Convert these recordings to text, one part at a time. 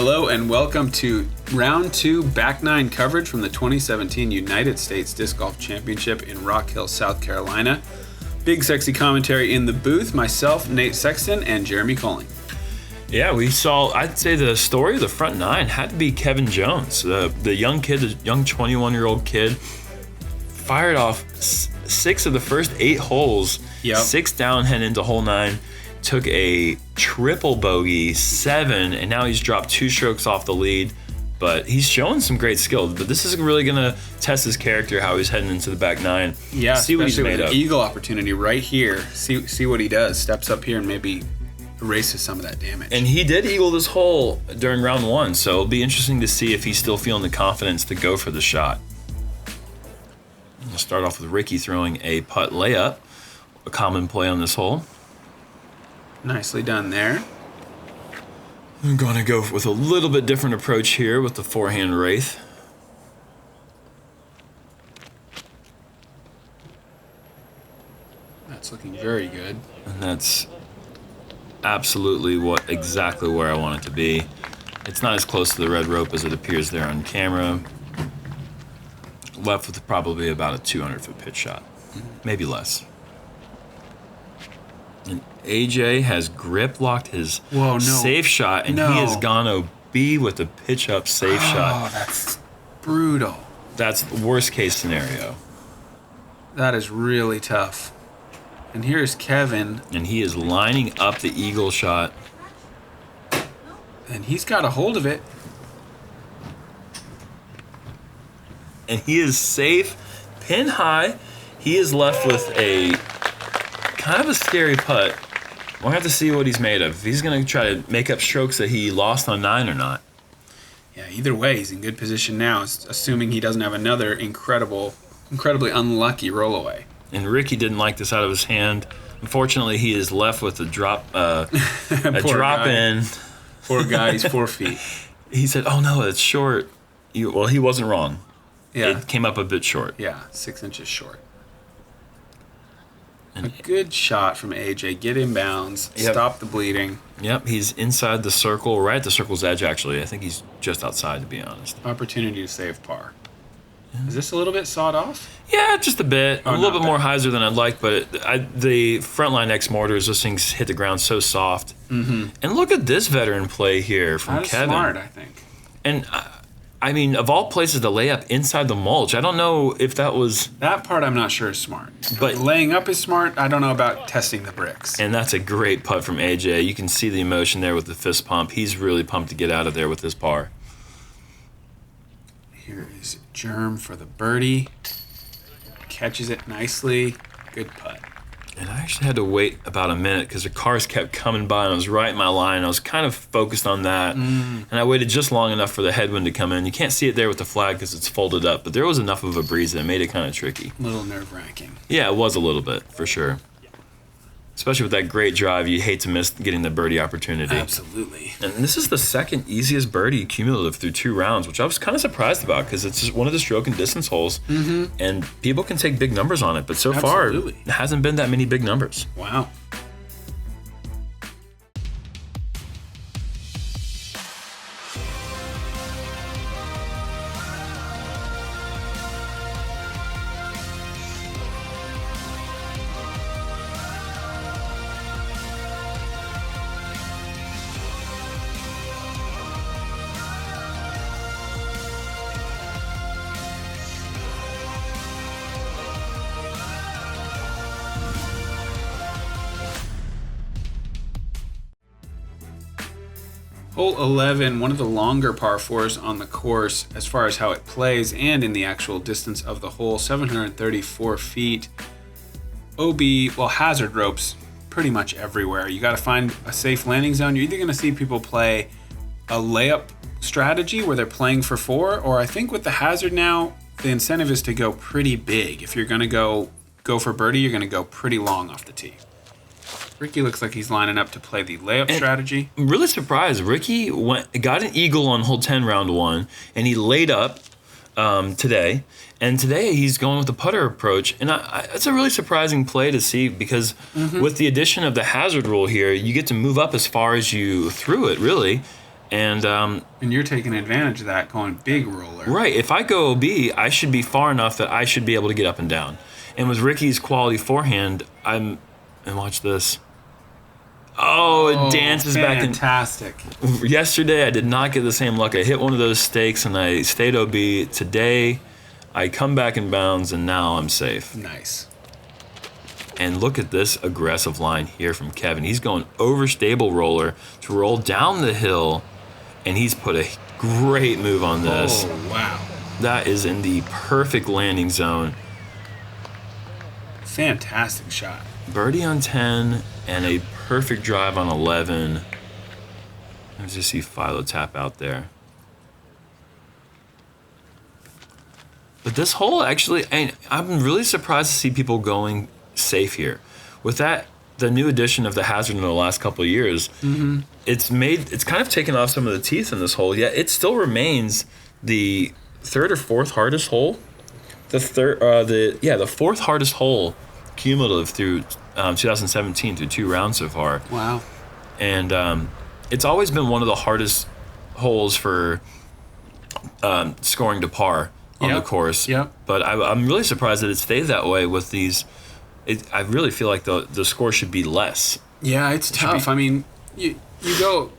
Hello and welcome to Round 2 Back 9 coverage from the 2017 United States Disc Golf Championship in Rock Hill, South Carolina. Big sexy commentary in the booth, myself, Nate Sexton, and Jeremy Koling. Yeah, we saw, I'd say the story of the front nine had to be Kevin Jones, the young kid, the young 21-year-old kid, fired off 6 of the first 8 holes, 6 down heading into hole 9, took a triple bogey, 7, and now he's dropped 2 strokes off the lead. But he's showing some great skill. But this is really going to test his character, how he's heading into the back 9. Yeah, see what he's made with of. An eagle opportunity right here. See what he does. Steps up here and maybe erases some of that damage. And he did eagle this hole during round 1, so it'll be interesting to see if he's still feeling the confidence to go for the shot. We'll start off with Ricky throwing a putt layup, a common play on this hole. Nicely done there. I'm going to go with a little bit different approach here with the forehand wraith. That's looking very good. And that's absolutely exactly where I want it to be. It's not as close to the red rope as it appears there on camera. Left with probably about a 200-foot pitch shot, maybe less. And AJ has grip locked his safe shot, and he has gone OB with the pitch up safe shot. Oh, that's brutal. That's worst case scenario. That is really tough. And here's Kevin. And he is lining up the eagle shot. And he's got a hold of it. And he is safe, pin high. He is left with a kind of a scary putt. We'll have to see what he's made of. If he's going to try to make up strokes that he lost on 9 or not. Yeah, either way, he's in good position now, assuming he doesn't have another incredibly unlucky rollaway. And Ricky didn't like this out of his hand. Unfortunately, he is left with a drop in. Poor guy, he's 4 feet. He said, "Oh no, it's short." Well, he wasn't wrong. Yeah, it came up a bit short. Yeah, 6 inches short. And a good shot from AJ. Get inbounds. Yep. Stop the bleeding. Yep, he's inside the circle, right at the circle's edge, actually. I think he's just outside, to be honest. Opportunity to save par. Yeah. Is this a little bit sawed off? Yeah, just a bit. A little bit more hyzer than I'd like, but the frontline X mortars, those things hit the ground so soft. Mm-hmm. And look at this veteran play here from Kevin. Smart, I think. And I mean, of all places to lay up inside the mulch, I don't know if that was... That part I'm not sure is smart. But laying up is smart. I don't know about testing the bricks. And that's a great putt from AJ. You can see the emotion there with the fist pump. He's really pumped to get out of there with this par. Here is Germ for the birdie. Catches it nicely. Good putt. And I actually had to wait about a minute because the cars kept coming by and I was right in my line. I was kind of focused on that. And I waited just long enough for the headwind to come in. You can't see it there with the flag because it's folded up, but there was enough of a breeze that made it kind of tricky. A little nerve-wracking. Yeah, it was a little bit, for sure. Especially with that great drive, you hate to miss getting the birdie opportunity. Absolutely. And this is the second easiest birdie cumulative through 2 rounds, which I was kind of surprised about because it's just one of the stroke and distance holes, and people can take big numbers on it. But so far, it hasn't been that many big numbers. Wow. Hole 11, one of the longer par 4s on the course as far as how it plays and in the actual distance of the hole, 734 feet. OB, hazard ropes pretty much everywhere. You got to find a safe landing zone. You're either going to see people play a layup strategy where they're playing for 4, or I think with the hazard now, the incentive is to go pretty big. If you're going to go for birdie, you're going to go pretty long off the tee. Ricky looks like he's lining up to play the layup strategy. I'm really surprised. Ricky got an eagle on hole 10 round 1, and he laid up today. And today he's going with the putter approach. And it's a really surprising play to see because with the addition of the hazard rule here, you get to move up as far as you threw it, really. And you're taking advantage of that, going big roller. Right. If I go OB, I should be far enough that I should be able to get up and down. And with Ricky's quality forehand, and watch this. Oh, it dances back in. Fantastic. Yesterday, I did not get the same luck. I hit one of those stakes and I stayed OB. Today, I come back in bounds and now I'm safe. Nice. And look at this aggressive line here from Kevin. He's going over stable roller to roll down the hill, and he's put a great move on this. Oh, wow. That is in the perfect landing zone. Fantastic shot. Birdie on 10 and a perfect drive on 11. Let's just see Philo tap out there. But this hole actually, I'm really surprised to see people going safe here. With that, the new addition of the hazard in the last couple of years, it's kind of taken off some of the teeth in this hole. Yet it still remains the third or fourth hardest hole. The fourth hardest hole cumulative through 2017 through 2 rounds so far. Wow. And it's always been one of the hardest holes for scoring to par on the course. Yep. But I'm really surprised that it stays that way with these. I really feel like the score should be less. Yeah, it's tough. I mean, you go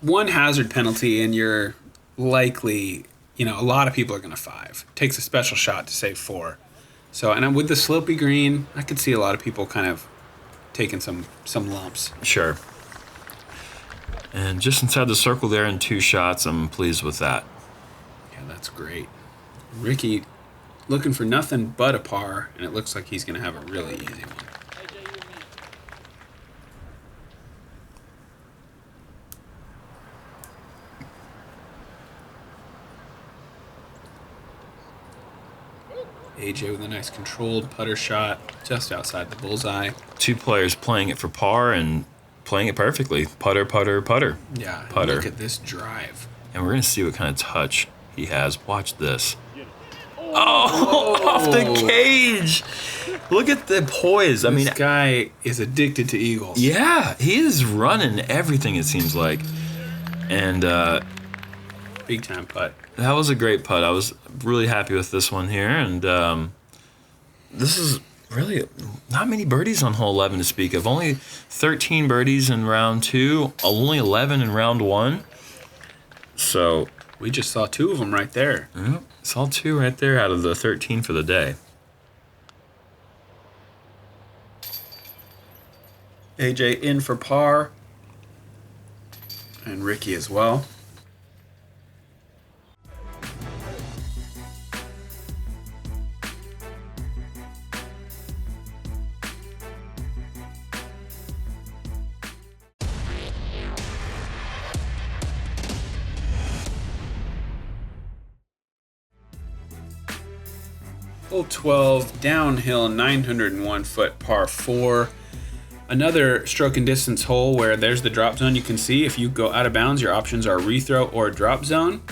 one hazard penalty and you're likely, a lot of people are going to 5. It takes a special shot to save 4. So, and with the slopey green, I could see a lot of people kind of taking some lumps. Sure. And just inside the circle there in 2 shots, I'm pleased with that. Yeah, that's great. Ricky looking for nothing but a par, and it looks like he's going to have a really easy one. AJ with a nice controlled putter shot just outside the bullseye. 2 players playing it for par and playing it perfectly. Putter, putter, putter. Yeah, putter. Look at this drive. And we're going to see what kind of touch he has. Watch this. Oh, off the cage. Look at the poise. This guy is addicted to eagles. Yeah, he is running everything, it seems like. And big time putt. That was a great putt. I was really happy with this one here. And this is really not many birdies on hole 11 to speak of. Only 13 birdies in round 2, only 11 in round 1. So we just saw 2 of them right there. Yeah, saw 2 right there out of the 13 for the day. AJ in for par. And Ricky as well. Hole 12, downhill, 901-foot par 4. Another stroke and distance hole where there's the drop zone. You can see if you go out of bounds, your options are rethrow or drop zone.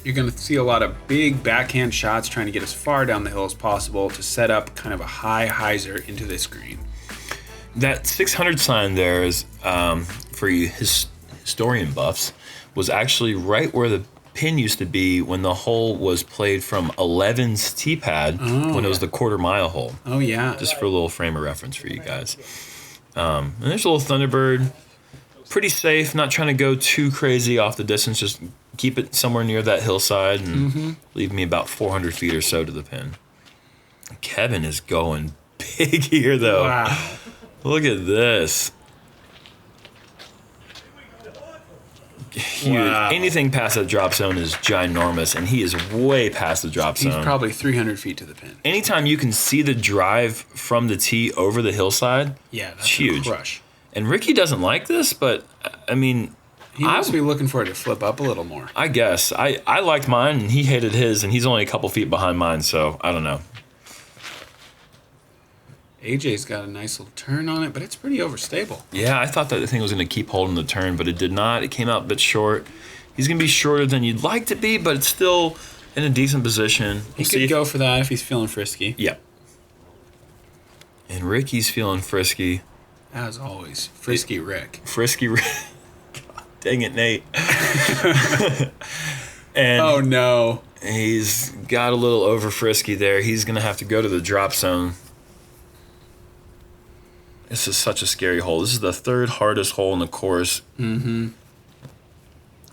You're going to see a lot of big backhand shots trying to get as far down the hill as possible to set up kind of a high hyzer into this green. That 600 sign there is, for you historian buffs, was actually right where the pin used to be when the hole was played from 11's tee pad when it was the quarter-mile hole. Oh, yeah. Just for a little frame of reference for you guys. And there's a little Thunderbird. Pretty safe, not trying to go too crazy off the distance. Just keep it somewhere near that hillside and leave me about 400 feet or so to the pin. Kevin is going big here, though. Wow. Look at this. Huge. Wow. Anything past that drop zone is ginormous, and he is way past the drop zone. He's probably 300 feet to the pin. Anytime you can see the drive from the tee over the hillside, yeah, that's it's huge. A crush. And Ricky doesn't like this, but I mean, he must be looking for it to flip up a little more. I guess. I liked mine, and he hated his, and he's only a couple feet behind mine, so I don't know. AJ's got a nice little turn on it, but it's pretty overstable. Yeah, I thought that the thing was going to keep holding the turn, but it did not. It came out a bit short. He's going to be shorter than you'd like to be, but it's still in a decent position. He could go for that if he's feeling frisky. Yep. And Ricky's feeling frisky. As always, Frisky Rick. Frisky Rick. God Dang it, Nate. And oh, no. he's got a little over frisky there. He's going to have to go to the drop zone. This is such a scary hole. This is the third hardest hole in the course. Mm-hmm.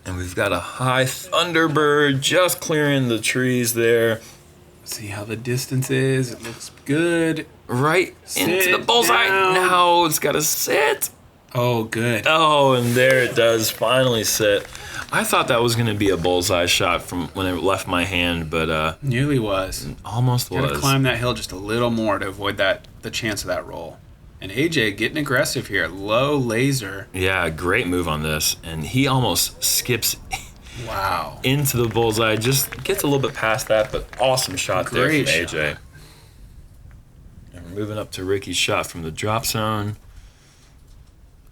And we've got a high Thunderbird just clearing the trees there. See how the distance is. It looks good. Right Sit into the bullseye. down. No, it's got to sit. Oh, good. Oh, and there it does finally sit. I thought that was going to be a bullseye shot from when it left my hand, but Nearly was. almost Got to was. climb that hill just a little more to avoid the chance of that roll. And AJ getting aggressive here. Low laser. Yeah, great move on this. And he almost skips Wow. into the bullseye. Just gets a little bit past that, but awesome shot Great there from AJ. shot. And we're moving up to Ricky's shot from the drop zone.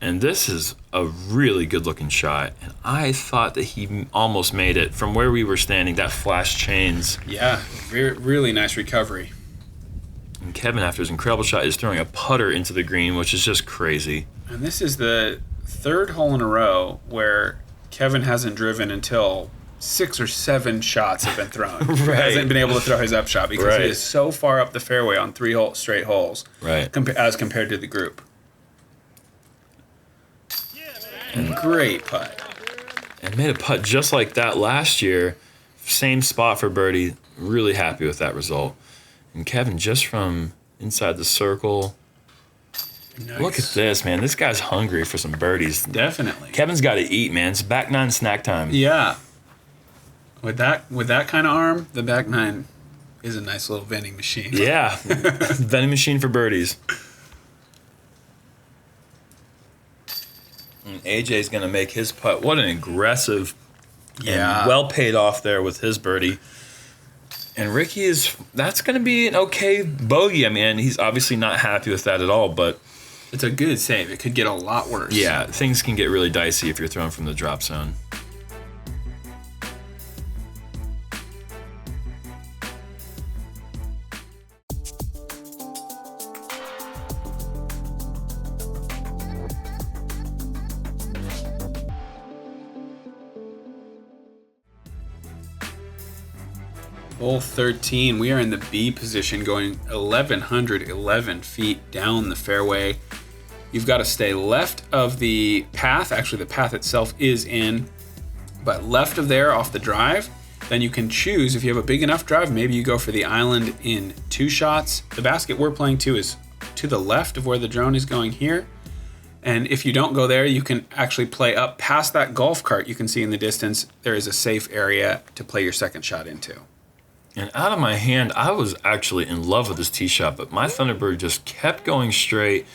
And this is a really good-looking shot. And I thought that he almost made it from where we were standing. That flash chains. Yeah, really nice recovery. And Kevin, after his incredible shot, is throwing a putter into the green, which is just crazy. And this is the third hole in a row where Kevin hasn't driven until 6 or 7 shots have been thrown. Right. He hasn't been able to throw his up shot because Right. he is so far up the fairway on 3 straight holes Right. as compared to the group. And great putt. And made a putt just like that last year. Same spot for birdie. Really happy with that result. And Kevin, just from inside the circle. Nice. Look at this, man. This guy's hungry for some birdies. Definitely. Kevin's got to eat, man. It's back nine snack time. Yeah. With that kind of arm, the back nine is a nice little vending machine. Yeah. Vending machine for birdies. And AJ's going to make his putt. What an aggressive Yeah. and well paid off there with his birdie. And Ricky that's going to be an okay bogey. I mean, he's obviously not happy with that at all, but It's a good save. It could get a lot worse. yeah, things can get really dicey if you're throwing from the drop zone. Hole 13, we are in the B position going 1,111 feet down the fairway. You've got to stay left of the path. Actually, the path itself is in, but left of there off the drive. Then you can choose, if you have a big enough drive, maybe you go for the island in 2 shots. The basket we're playing to is to the left of where the drone is going here. And if you don't go there, you can actually play up past that golf cart you can see in the distance. There is a safe area to play your second shot into. And out of my hand, I was actually in love with this tee shot, but my Thunderbird just kept going straight.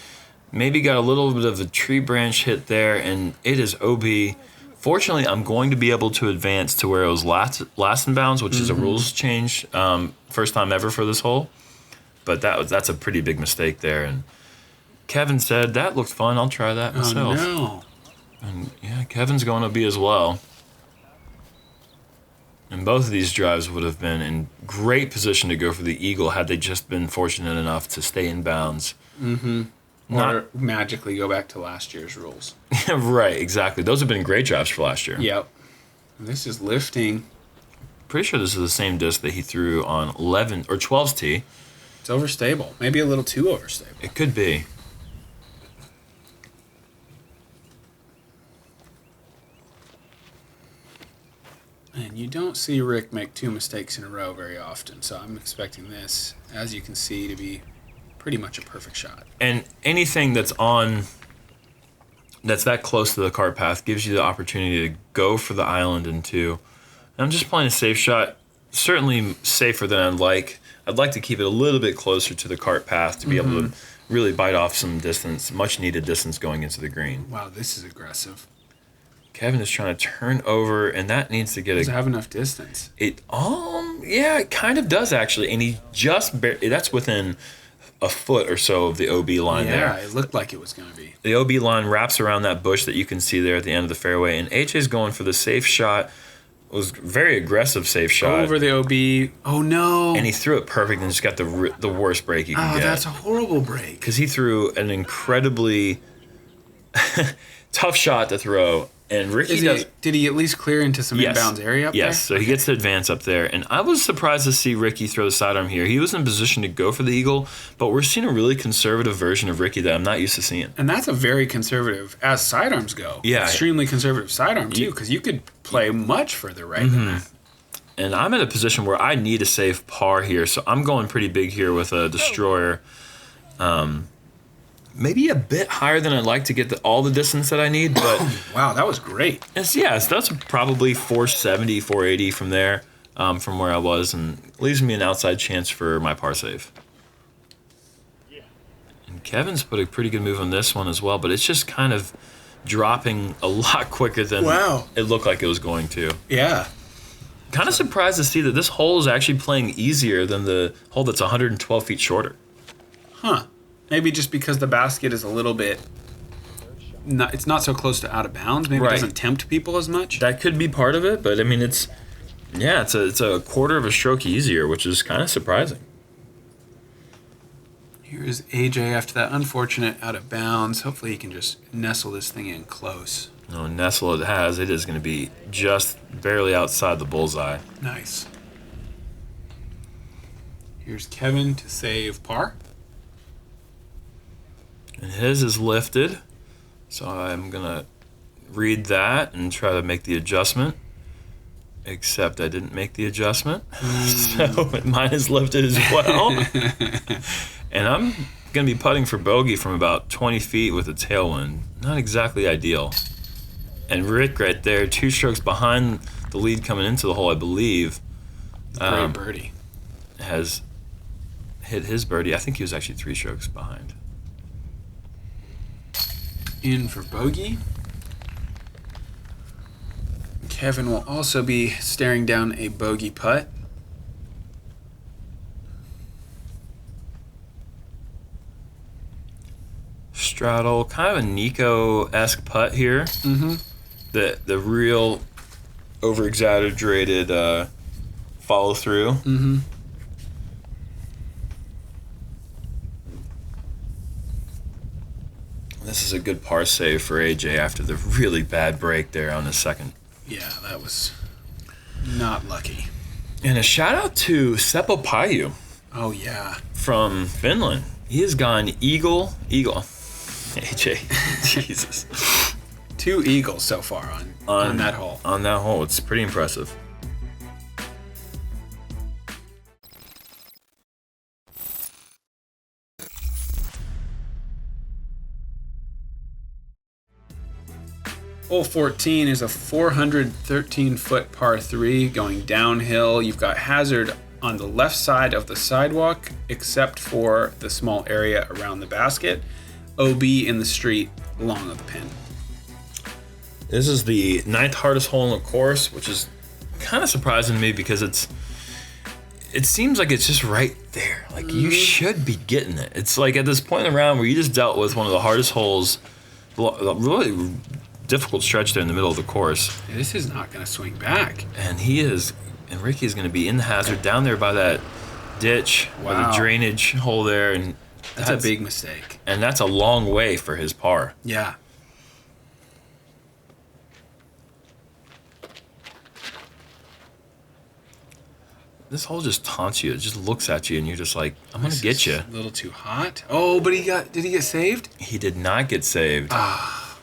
Maybe got a little bit of a tree branch hit there, and it is OB. Fortunately, I'm going to be able to advance to where it was last in bounds, which is a rules change, first time ever for this hole. But that's a pretty big mistake there. And Kevin said, that looked fun. I'll try that myself. Oh, no. And yeah, Kevin's going to be as well. And both of these drives would have been in great position to go for the eagle had they just been fortunate enough to stay in bounds. Mm-hmm. Or magically go back to last year's rules. Right, exactly. Those have been great drives for last year. Yep. This is lifting. Pretty sure this is the same disc that he threw on 11 or 12's tee. It's overstable. Maybe a little too overstable. It could be. And you don't see Rick make 2 mistakes in a row very often, so I'm expecting this, as you can see, to be pretty much a perfect shot. And anything that's that close to the cart path gives you the opportunity to go for the island in 2. And I'm just playing a safe shot, certainly safer than I'd like. I'd like to keep it a little bit closer to the cart path to be able to really bite off some distance, much needed distance going into the green. Wow, this is aggressive. Kevin is trying to turn over, and that needs to get Does it have enough distance? Yeah, it kind of does actually, and he just that's within a foot or so of the OB line there. Yeah, it looked like it was going to be. The OB line wraps around that bush that you can see there at the end of the fairway, and AJ's going for the safe shot. It was a very aggressive safe shot. Over the OB. Oh, no. And he threw it perfect and just got the worst break you can get. Oh, that's a horrible break. Because he threw an incredibly tough shot to throw And Ricky Did he at least clear into some inbounds area up there? Yes, so he gets to advance up there. And I was surprised to see Ricky throw the sidearm here. He was in position to go for the eagle, but we're seeing a really conservative version of Ricky that I'm not used to seeing. And that's a very conservative, as sidearms go. Yeah. Extremely conservative sidearm, too, because you could play much further right than that. And I'm in a position where I need to save par here, so I'm going pretty big here with a destroyer. Maybe a bit higher than I'd like to get all the distance that I need, but wow, that was great. That's probably 470, 480 from there, from where I was, and leaves me an outside chance for my par save. And Kevin's put a pretty good move on this one as well, but it's just kind of dropping a lot quicker than it looked like it was going to. Yeah. Kind of surprised to see that this hole is actually playing easier than the hole that's 112 feet shorter. Huh. Maybe just because the basket is a little bit, it's not so close to out of bounds. Maybe it doesn't tempt people as much. That could be part of it, but I mean, it's a quarter of a stroke easier, which is kind of surprising. Here's AJ after that unfortunate out of bounds. Hopefully he can just nestle this thing in close. No, nestle it has. It is going to be just barely outside the bullseye. Nice. Here's Kevin to save par. And his is lifted, so I'm going to read that and try to make the adjustment, except I didn't make the adjustment, so mine is lifted as well. And I'm going to be putting for bogey from about 20 feet with a tailwind. Not exactly ideal. And Rick right there, 2 strokes behind the lead coming into the hole, I believe. Great birdie. Has hit his birdie. I think he was actually 3 strokes behind. In for bogey. Kevin will also be staring down a bogey putt. Straddle, kind of a Nico-esque putt here. Mm-hmm. The real over-exaggerated follow-through. Mm-hmm. This is a good par save for AJ after the really bad break there on the second. Yeah, that was not lucky. And a shout out to Seppo Paju. Oh, yeah. From Finland. He has gone eagle. AJ. Jesus. 2 eagles so far on that hole. On that hole. It's pretty impressive. Hole 14 is a 413-foot par 3 going downhill. You've got hazard on the left side of the sidewalk, except for the small area around the basket. OB in the street long of the pin. This is the 9th hardest hole in the course, which is kind of surprising to me because it seems like it's just right there. Like you should be getting it. It's like at this point in the round where you just dealt with one of the hardest holes, really difficult stretch there in the middle of the course. This is not going to swing back. And Ricky is going to be in the hazard down there by that ditch or the drainage hole there. And that's a big mistake. And that's a long way for his par. Yeah. This hole just taunts you. It just looks at you and you're just like, I'm going to get you. A little too hot. Oh, but did he get saved? He did not get saved.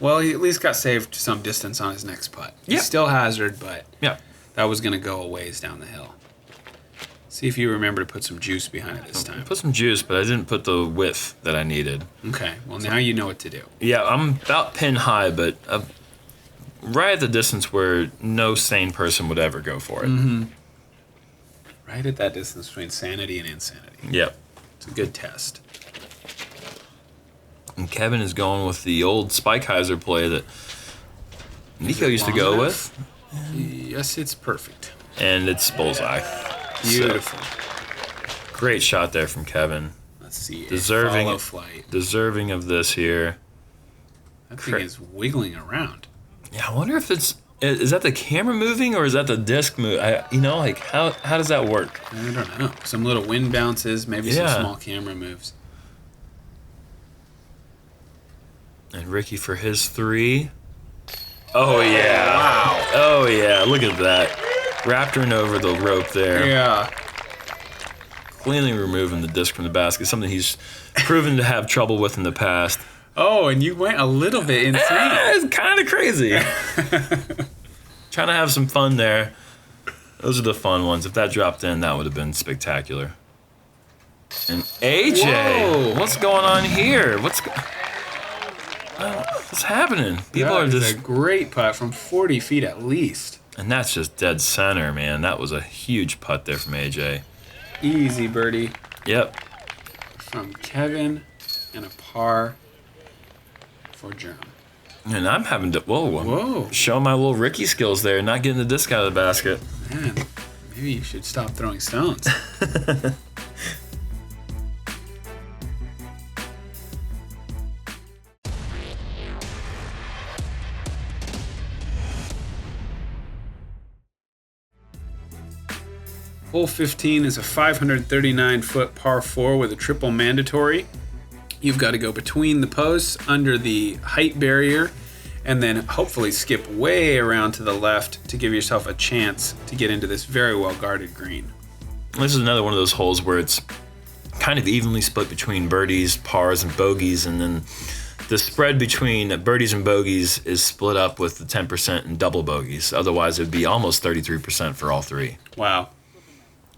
Well, he at least got saved some distance on his next putt. He's still hazard, but that was going to go a ways down the hill. See if you remember to put some juice behind it this time. I put some juice, but I didn't put the width that I needed. Okay, well, now you know what to do. Yeah, I'm about pin high, but right at the distance where no sane person would ever go for it. Mm-hmm. Right at that distance between sanity and insanity. Yep. It's a good test. And Kevin is going with the old Spikeheiser play that Nico used to go with. Yes, it's perfect. And it's bullseye. Beautiful. So, great shot there from Kevin. Let's see. Deserving flight. Deserving of this here. That thing is wiggling around. Yeah, I wonder if is that the camera moving or is that the disc move? How does that work? I don't know. Some little wind bounces, maybe some small camera moves. And Ricky for his 3. Oh, yeah. Wow. Oh, yeah. Look at that. Raptoring over the rope there. Yeah. Cleanly removing the disc from the basket, something he's proven to have trouble with in the past. Oh, and you went a little bit insane. It's kind of crazy. Trying to have some fun there. Those are the fun ones. If that dropped in, that would have been spectacular. And AJ, Whoa. what's going on here? What's happening? People That are is just... a great putt from 40 feet at least. And that's just dead center, man. That was a huge putt there from AJ. Easy birdie Yep. from Kevin and a par for Jerem. And I'm having to... Whoa. Show my little Ricky skills there, not getting the disc out of the basket. Man, maybe you should stop throwing stones. Hole 15 is a 539-foot par 4 with a triple mandatory. You've got to go between the posts, under the height barrier, and then hopefully skip way around to the left to give yourself a chance to get into this very well-guarded green. This is another one of those holes where it's kind of evenly split between birdies, pars, and bogeys, and then the spread between birdies and bogeys is split up with the 10% and double bogeys. Otherwise, it would be almost 33% for all three. Wow.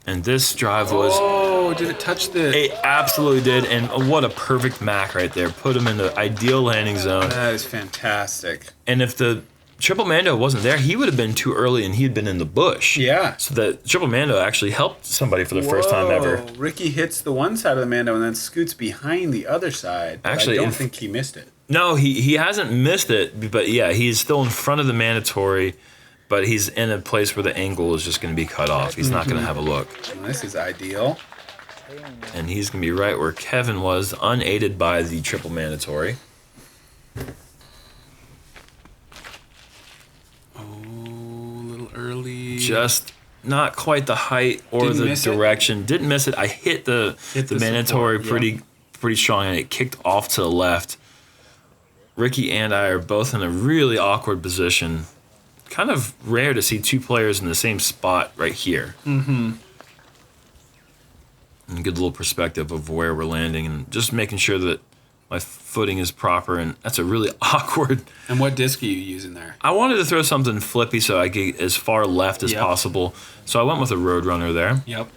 And this drive was... Oh, did it touch the... It absolutely did, and what a perfect mac right there. Put him in the ideal landing zone. That is fantastic. And if the triple mando wasn't there, he would have been too early and he'd been in the bush. Yeah. So the triple mando actually helped somebody for the first time ever. Ricky hits the one side of the mando and then scoots behind the other side. Actually, I don't think he missed it. No, he hasn't missed it, but yeah, he's still in front of the mandatory, but he's in a place where the angle is just going to be cut off. He's not going to have a look. This is ideal. And he's going to be right where Kevin was, unaided by the triple mandatory. Oh, a little early. Just not quite the height or Didn't the miss it? direction. Didn't miss it. I hit the mandatory support, pretty strong, and it kicked off to the left. Ricky and I are both in a really awkward position. Kind of rare to see two players in the same spot right here. Mm-hmm. And good little perspective of where we're landing and just making sure that my footing is proper. And that's a really awkward... And what disc are you using there? I wanted to throw something flippy so I get as far left as possible. So I went with a Roadrunner there. Yep.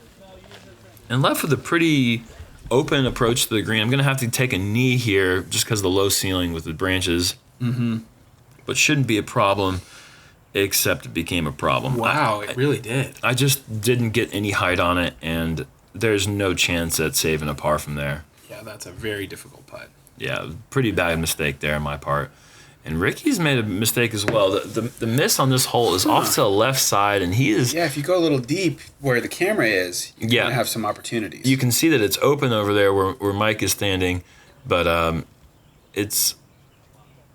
And left with a pretty open approach to the green. I'm going to have to take a knee here just because of the low ceiling with the branches. Mm-hmm. But shouldn't be a problem, except it became a problem. Wow, it really did. I just didn't get any height on it, and there's no chance at saving a par from there. Yeah, that's a very difficult putt. Yeah, pretty bad mistake there on my part. And Ricky's made a mistake as well. The miss on this hole is off to the left side, and he is... Yeah, if you go a little deep where the camera is, you're going to have some opportunities. You can see that it's open over there where Mike is standing, but it's...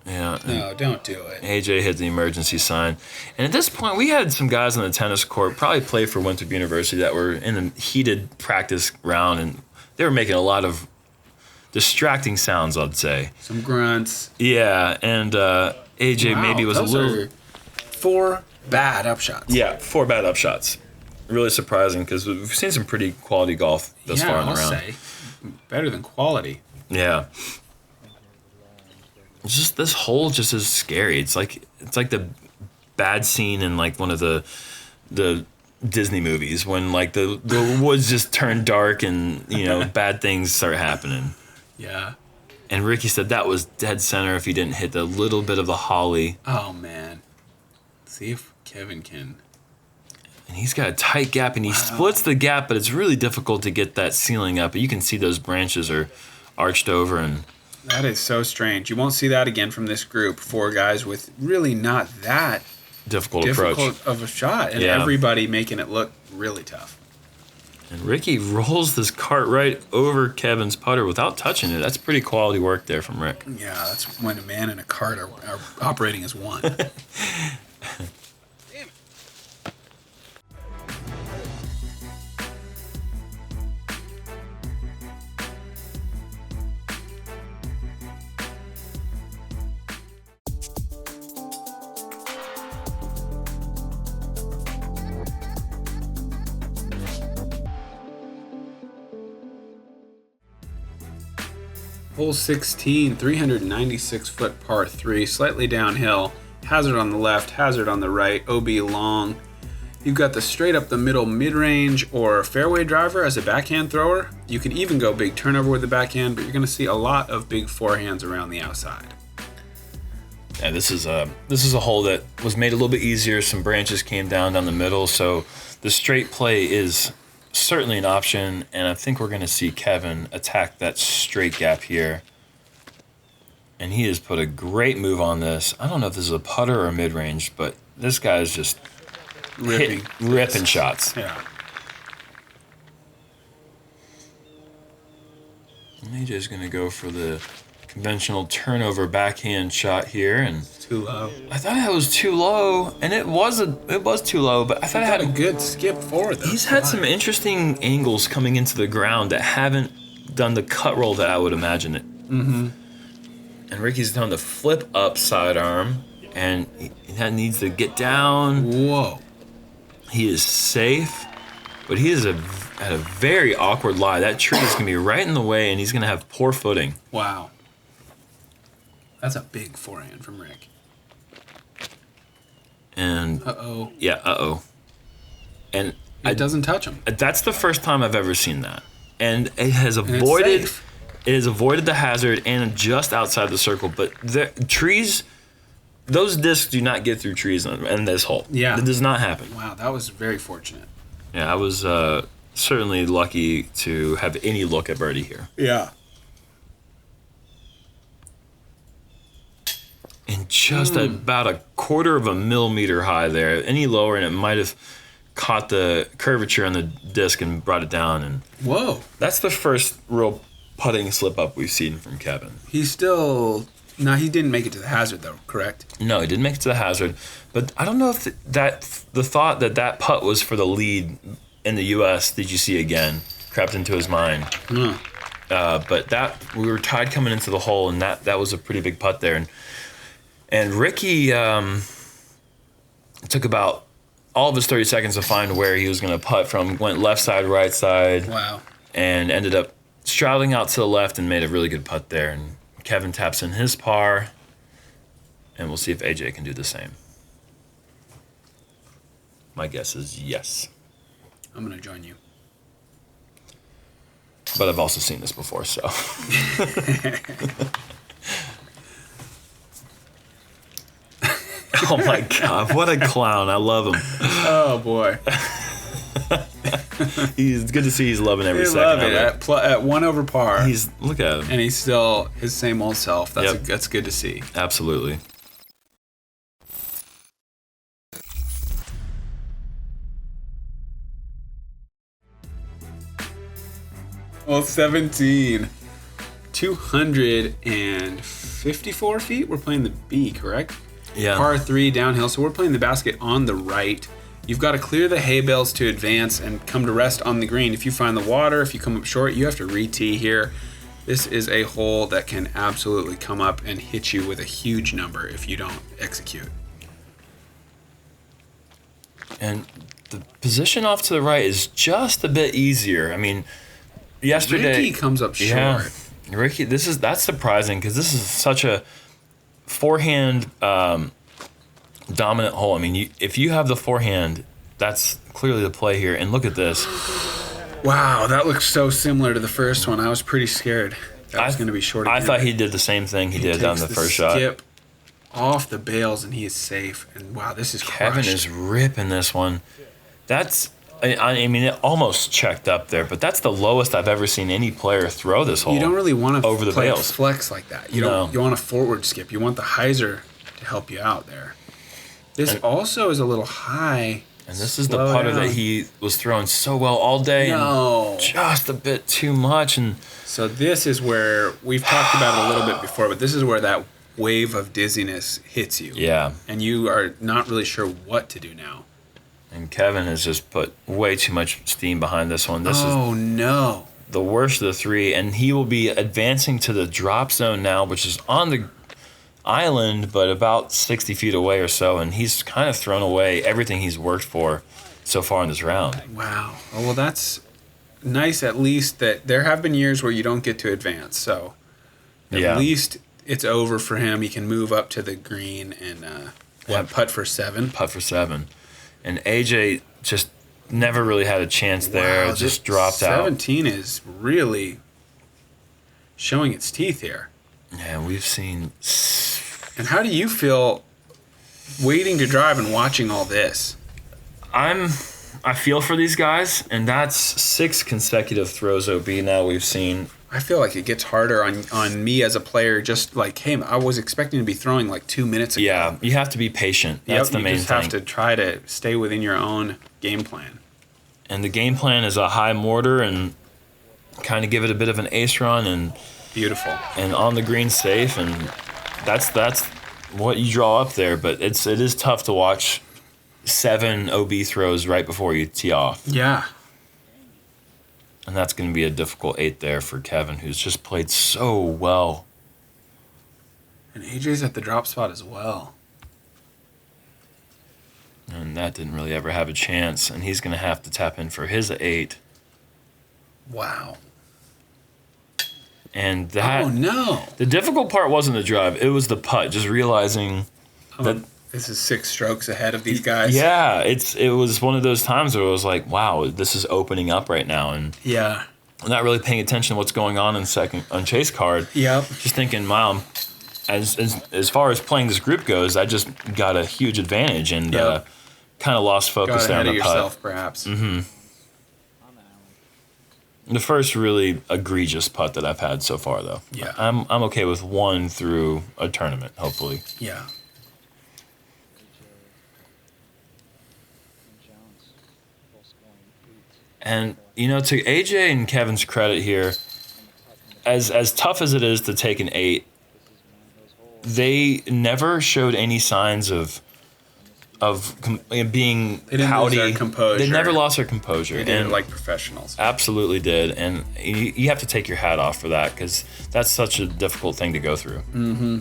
Yeah. No, don't do it. AJ hit the emergency sign. And at this point, we had some guys on the tennis court, probably play for Winthrop University, that were in a heated practice round, and they were making a lot of distracting sounds, I'd say. Some grunts. Yeah, and AJ maybe was a little... 4 bad upshots. Yeah, 4 bad upshots. Really surprising, because we've seen some pretty quality golf thus far in the round. Say. Better than quality. Yeah. It's just this hole just is scary. It's like the bad scene in like one of the Disney movies when like the woods just turn dark and bad things start happening. Yeah. And Ricky said that was dead center if he didn't hit the little bit of the holly. Oh man. See if Kevin can. And he's got a tight gap and he splits the gap, but it's really difficult to get that ceiling up. But you can see those branches are arched over and. That is so strange. You won't see that again from this group. 4 guys with really not that difficult approach of a shot, and everybody making it look really tough. And Ricky rolls this cart right over Kevin's putter without touching it. That's pretty quality work there from Rick. Yeah, that's when a man and a cart are operating as one. Hole 16, 396-foot par 3, slightly downhill. Hazard on the left, hazard on the right, OB long. You've got the straight up the middle mid-range or fairway driver as a backhand thrower. You can even go big turnover with the backhand, but you're going to see a lot of big forehands around the outside. Yeah, this is a hole that was made a little bit easier. Some branches came down the middle, so the straight play is certainly an option, and I think we're going to see Kevin attack that straight gap here. And he has put a great move on this. I don't know if this is a putter or a mid-range, but this guy is just ripping shots. Yeah. And AJ's going to go for the conventional turnover backhand shot here, and Too low. I thought it was too low, and it was too low, but I thought it had a good skip forward though. He's had some interesting angles coming into the ground that haven't done the cut roll that I would imagine it. Mm-hmm. And Ricky's done the flip up sidearm, and he needs to get down. Whoa. He is safe, but he is at a very awkward lie. That tree is going to be right in the way, and he's going to have poor footing. Wow. That's a big forehand from Rick. And uh-oh. Yeah, uh-oh. And it doesn't touch him. That's the first time I've ever seen that. And it has avoided the hazard and just outside the circle, but the trees, those discs do not get through trees in this hole. Yeah. It does not happen. Wow, that was very fortunate. Yeah, I was certainly lucky to have any look at birdie here. Yeah. And just about a quarter of a millimeter high there. Any lower, and it might have caught the curvature on the disc and brought it down. And whoa. That's the first real putting slip up we've seen from Kevin. He didn't make it to the hazard though, correct? No, he didn't make it to the hazard. But I don't know if the thought that putt was for the lead in the USDGC again crept into his mind. But that we were tied coming into the hole, and that was a pretty big putt there. And Ricky took about all of his 30 seconds to find where he was going to putt from. Went left side, right side. Wow. And ended up straddling out to the left and made a really good putt there. And Kevin taps in his par, and we'll see if AJ can do the same. My guess is yes. I'm going to join you. But I've also seen this before, so. Oh my God, what a clown. I love him. Oh boy. It's good to see he's loving every second of it. At 1 over par. Look at him. And he's still his same old self. That's good to see. Absolutely. Well, 17. 254 feet. We're playing the B, correct? Yeah. Par 3 downhill. So we're playing the basket on the right. You've got to clear the hay bales to advance and come to rest on the green. If you find the water, if you come up short, you have to re-tee here. This is a hole that can absolutely come up and hit you with a huge number if you don't execute. And the position off to the right is just a bit easier. I mean, yesterday Ricky comes up short. Yeah, Ricky, that's surprising because this is such a forehand dominant hole. I mean, if you have the forehand, that's clearly the play here. And look at this. Wow, that looks so similar to the first one. I was pretty scared that was going to be short again. I thought he did the same thing he did on the first shot. Skip off the bales, and he is safe. And wow, this is crushed. Kevin is ripping this one. I mean, it almost checked up there, but that's the lowest I've ever seen any player throw this hole. You don't really want to over the play bales. flex like that. You want a forward skip. You want the hyzer to help you out there. This also is a little high. And this is the putter that he was throwing so well all day. No. And just a bit too much. And so this is where we've talked about it a little bit before, but this is where that wave of dizziness hits you. Yeah. And you are not really sure what to do now. And Kevin has just put way too much steam behind this one. This is no. the worst of the three. And he will be advancing to the drop zone now, which is on the island, but about 60 feet away or so. And he's kind of thrown away everything he's worked for so far in this round. Wow. Oh, well, that's nice at least that there have been years where you don't get to advance. So At least it's over for him. He can move up to the green and putt for 7. Putt for 7. And AJ just never really had a chance there. Wow, just dropped 17 is really showing its teeth here. Yeah, we've seen... And how do you feel waiting to drive and watching all this? I feel for these guys, and that's 6 consecutive throws OB now we've seen. I feel like it gets harder on me as a player. Just like, hey, I was expecting to be throwing like 2 minutes ago. Yeah, you have to be patient. That's the main thing. You just have to try to stay within your own game plan. And the game plan is a high mortar and kind of give it a bit of an ace run and beautiful and on the green safe, and that's what you draw up there. But it is tough to watch 7 OB throws right before you tee off. Yeah. And that's going to be a difficult 8 there for Kevin, who's just played so well. And AJ's at the drop spot as well. And that didn't really ever have a chance. And he's going to have to tap in for his 8. Wow. And that... Oh, no. The difficult part wasn't the drive. It was the putt. Just realizing that... This is 6 strokes ahead of these guys. Yeah, it was one of those times where it was like, wow, this is opening up right now, and yeah, I'm not really paying attention to what's going on on Chase card. Yep. Just thinking, wow, as far as playing this group goes, I just got a huge advantage and kind of lost focus there on the putt. Yourself, perhaps. Mm-hmm. The first really egregious putt that I've had so far, though. Yeah, I'm okay with 1 through a tournament, hopefully. Yeah. And, to AJ and Kevin's credit here, as tough as it is to take an 8, they never showed any signs of being they didn't pouty. Lose their composure. They never lost their composure. They did it like professionals. Absolutely did. And you have to take your hat off for that, because that's such a difficult thing to go through. Mm-hmm.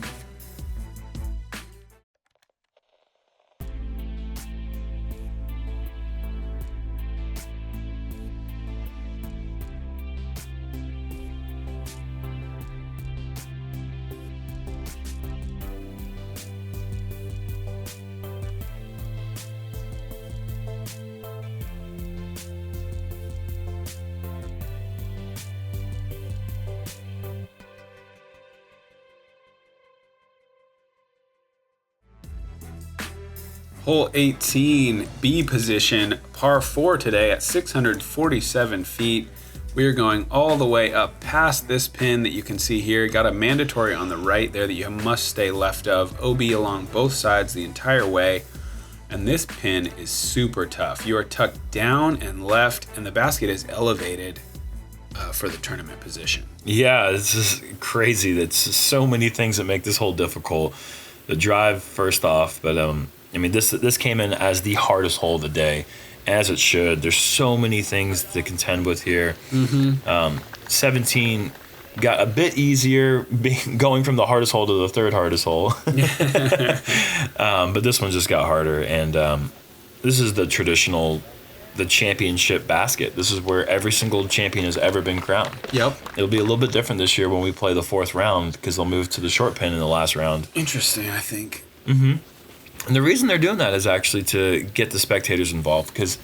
Hole 18, B position, par 4 today at 647 feet. We are going all the way up past this pin that you can see here. Got a mandatory on the right there that you must stay left of. OB along both sides the entire way. And this pin is super tough. You are tucked down and left, and the basket is elevated for the tournament position. Yeah, it's just crazy. That's so many things that make this hole difficult. The drive, first off, but this came in as the hardest hole of the day, as it should. There's so many things to contend with here. Mm-hmm. 17 got a bit easier going from the hardest hole to the third hardest hole. But this one just got harder. And this is the championship basket. This is where every single champion has ever been crowned. Yep. It'll be a little bit different this year when we play the 4th round, because they'll move to the short pin in the last round. Interesting, I think. Mm-hmm. And the reason they're doing that is actually to get the spectators involved, because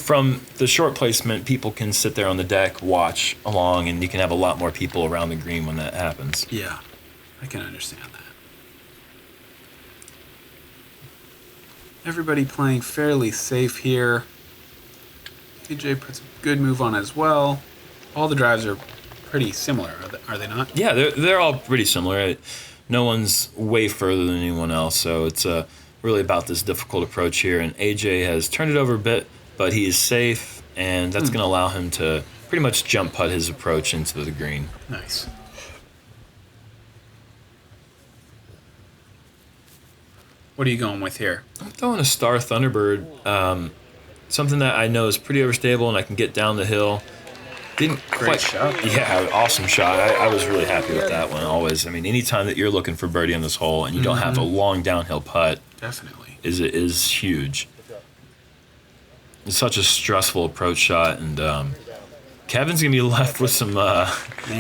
from the short placement, people can sit there on the deck, watch along, and you can have a lot more people around the green when that happens. Yeah, I can understand that. Everybody playing fairly safe here. AJ puts a good move on as well. All the drives are pretty similar, are they not? Yeah, they're all pretty similar. No one's way further than anyone else, so it's really about this difficult approach here. And AJ has turned it over a bit, but he is safe, and that's going to allow him to pretty much jump putt his approach into the green. Nice. What are you going with here? I'm throwing a Star Thunderbird, something that I know is pretty overstable and I can get down the hill. Didn't Great shot. Yeah, awesome shot. I was really happy with that one always. I mean, anytime that you're looking for birdie on this hole and you don't have a long downhill putt, definitely is huge. It's such a stressful approach shot, and Kevin's going to be left with some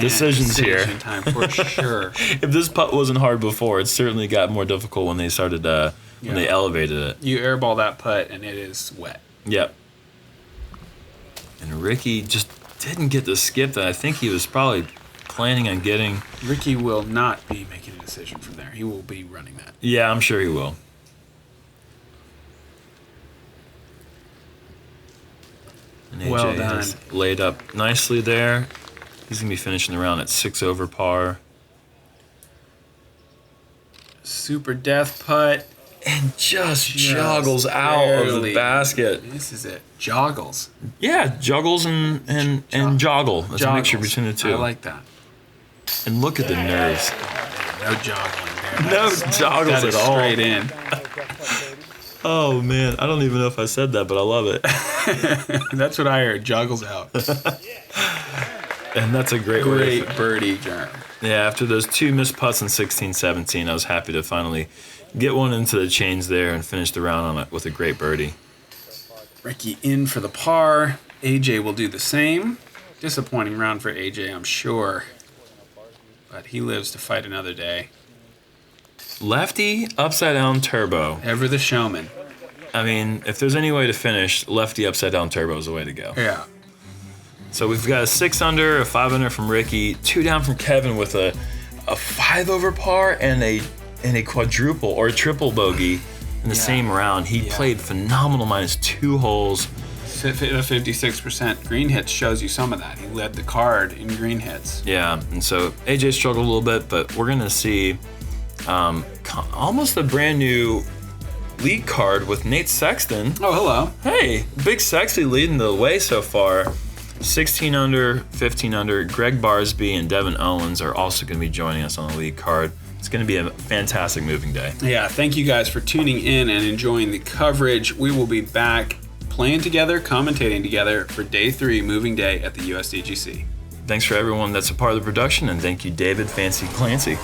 decisions here. Decision time for sure. If this putt wasn't hard before, it certainly got more difficult when they started, when they elevated it. You airball that putt, and it is wet. Yep. And Ricky just didn't get the skip that I think he was probably planning on getting. Ricky will not be making a decision from there. He will be running that. Yeah, I'm sure he will. And AJ Well done. has laid up nicely there. He's going to be finishing the round at 6 over par. Super death putt. And just joggles out of the basket. This is it. Joggles. Yeah, juggles and joggle. That's a mixture between the two. I like that. And look at the nerves. No joggling there. No joggles That is at all. straight in. Oh, man. I don't even know if I said that, but I love it. That's what I heard. Joggles out. And that's a great birdie, Jerm. Yeah, after those 2 missed putts in 16-17, I was happy to finally get one into the chains there and finish the round on it with a great birdie. Ricky in for the par. AJ will do the same. Disappointing round for AJ, I'm sure. But he lives to fight another day. Lefty upside down turbo. Ever the showman. I mean, if there's any way to finish, lefty upside down turbo is the way to go. Yeah. So we've got a 6 under, a 5 under from Ricky, 2 down from Kevin with a 5 over par and a quadruple or a triple bogey in the same round. He played phenomenal -2 holes. A 56% green hits shows you some of that. He led the card in green hits. Yeah, and so AJ struggled a little bit, but we're going to see almost a brand new lead card with Nate Sexton. Oh, hello. Hey, Big Sexy leading the way so far. 16 under, 15 under. Greg Barsby and Devin Owens are also going to be joining us on the lead card. It's going to be a fantastic moving day. Yeah, thank you guys for tuning in and enjoying the coverage. We will be back playing together, commentating together for day 3 moving day at the USDGC. Thanks for everyone that's a part of the production, and thank you, David Fancy Clancy.